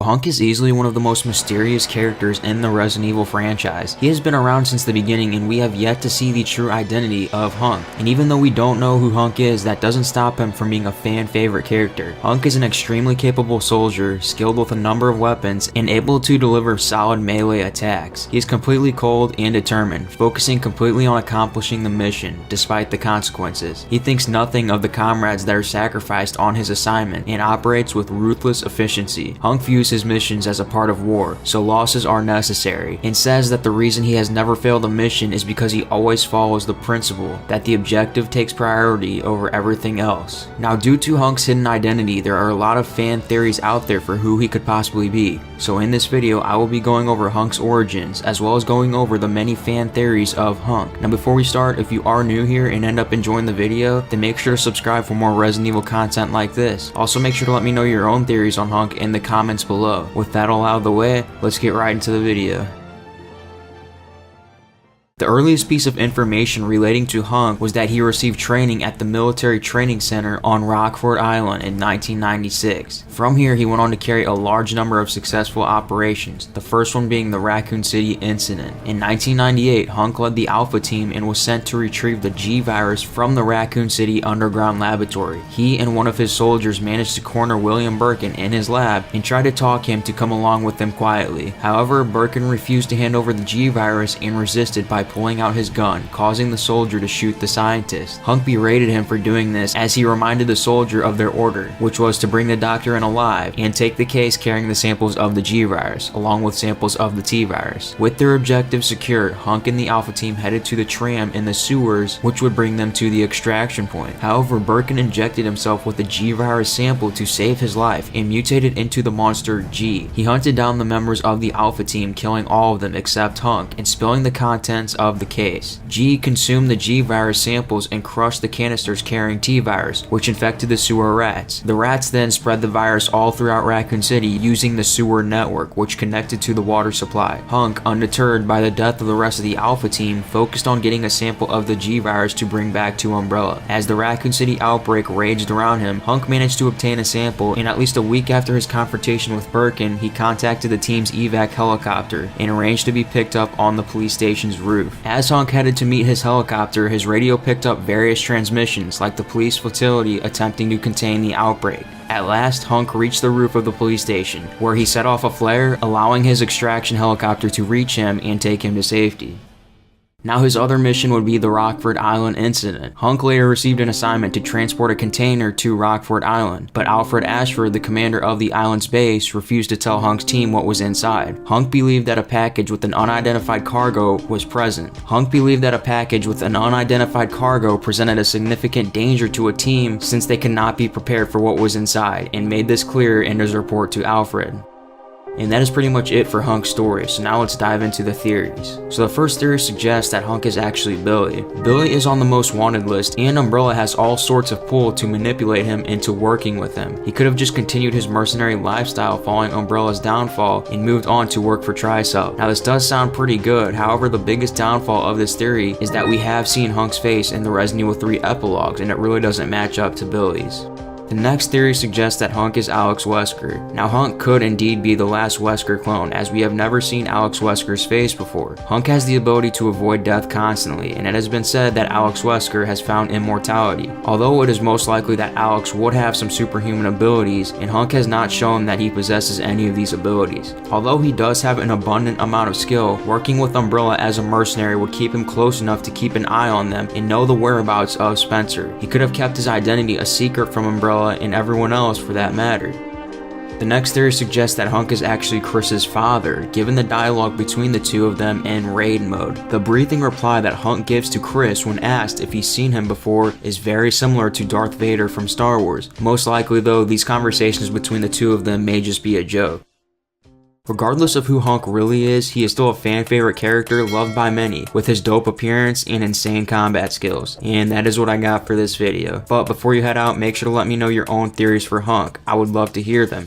HUNK is easily one of the most mysterious characters in the Resident Evil franchise. He has been around since the beginning and we have yet to see the true identity of HUNK. And even though we don't know who HUNK is, that doesn't stop him from being a fan favorite character. HUNK is an extremely capable soldier, skilled with a number of weapons, and able to deliver solid melee attacks. He is completely cold and determined, focusing completely on accomplishing the mission, despite the consequences. He thinks nothing of the comrades that are sacrificed on his assignment, and operates with ruthless efficiency. HUNK views his missions as a part of war, so losses are necessary, and says that the reason he has never failed a mission is because he always follows the principle that the objective takes priority over everything else. Now, due to HUNK's hidden identity, there are a lot of fan theories out there for who he could possibly be. So in this video, I will be going over HUNK's origins, as well as going over the many fan theories of HUNK. Now before we start, if you are new here and end up enjoying the video, then make sure to subscribe for more Resident Evil content like this. Also make sure to let me know your own theories on HUNK in the comments below. With that all out of the way, let's get right into the video. The earliest piece of information relating to HUNK was that he received training at the Military Training Center on Rockford Island in 1996. From here, he went on to carry a large number of successful operations, the first one being the Raccoon City incident. In 1998, HUNK led the Alpha team and was sent to retrieve the G-Virus from the Raccoon City underground laboratory. He and one of his soldiers managed to corner William Birkin in his lab and tried to talk him to come along with them quietly. However, Birkin refused to hand over the G-Virus and resisted by pulling out his gun, causing the soldier to shoot the scientist. HUNK berated him for doing this, as he reminded the soldier of their order, which was to bring the doctor in alive and take the case carrying the samples of the G-Virus, along with samples of the T-Virus. With their objective secured, HUNK and the Alpha team headed to the tram in the sewers, which would bring them to the extraction point. However, Birkin injected himself with the G-Virus sample to save his life and mutated into the monster G. He hunted down the members of the Alpha team, killing all of them except HUNK and spilling the contents of the case. G consumed the G-Virus samples and crushed the canisters carrying T-Virus, which infected the sewer rats. The rats then spread the virus all throughout Raccoon City using the sewer network, which connected to the water supply. HUNK, undeterred by the death of the rest of the Alpha team, focused on getting a sample of the G-Virus to bring back to Umbrella. As the Raccoon City outbreak raged around him, HUNK managed to obtain a sample, and at least a week after his confrontation with Birkin, he contacted the team's evac helicopter and arranged to be picked up on the police station's roof. As HUNK headed to meet his helicopter, his radio picked up various transmissions, like the police flotilla attempting to contain the outbreak. At last, HUNK reached the roof of the police station, where he set off a flare, allowing his extraction helicopter to reach him and take him to safety. Now his other mission would be the Rockford Island incident. HUNK later received an assignment to transport a container to Rockford Island, but Alfred Ashford, the commander of the island's base, refused to tell HUNK's team what was inside. HUNK believed that a package with an unidentified cargo was present. HUNK believed that a package with an unidentified cargo presented a significant danger to a team since they could not be prepared for what was inside, and made this clear in his report to Alfred. And that is pretty much it for HUNK's story, so now let's dive into the theories. So the first theory suggests that HUNK is actually Billy. Billy is on the most wanted list, and Umbrella has all sorts of pull to manipulate him into working with him. He could have just continued his mercenary lifestyle following Umbrella's downfall and moved on to work for Tricell. Now this does sound pretty good, however the biggest downfall of this theory is that we have seen HUNK's face in the Resident Evil 3 epilogues, and it really doesn't match up to Billy's. The next theory suggests that HUNK is Alex Wesker. Now HUNK could indeed be the last Wesker clone, as we have never seen Alex Wesker's face before. HUNK has the ability to avoid death constantly, and it has been said that Alex Wesker has found immortality. Although it is most likely that Alex would have some superhuman abilities, and HUNK has not shown that he possesses any of these abilities. Although he does have an abundant amount of skill, working with Umbrella as a mercenary would keep him close enough to keep an eye on them and know the whereabouts of Spencer. He could have kept his identity a secret from Umbrella and everyone else for that matter. The next theory suggests that HUNK is actually Chris's father, given the dialogue between the two of them in raid mode. The breathing reply that HUNK gives to Chris when asked if he's seen him before is very similar to Darth Vader from Star Wars. Most likely though, these conversations between the two of them may just be a joke. Regardless of who HUNK really is, he is still a fan favorite character loved by many, with his dope appearance and insane combat skills. And that is what I got for this video. But before you head out, make sure to let me know your own theories for HUNK. I would love to hear them.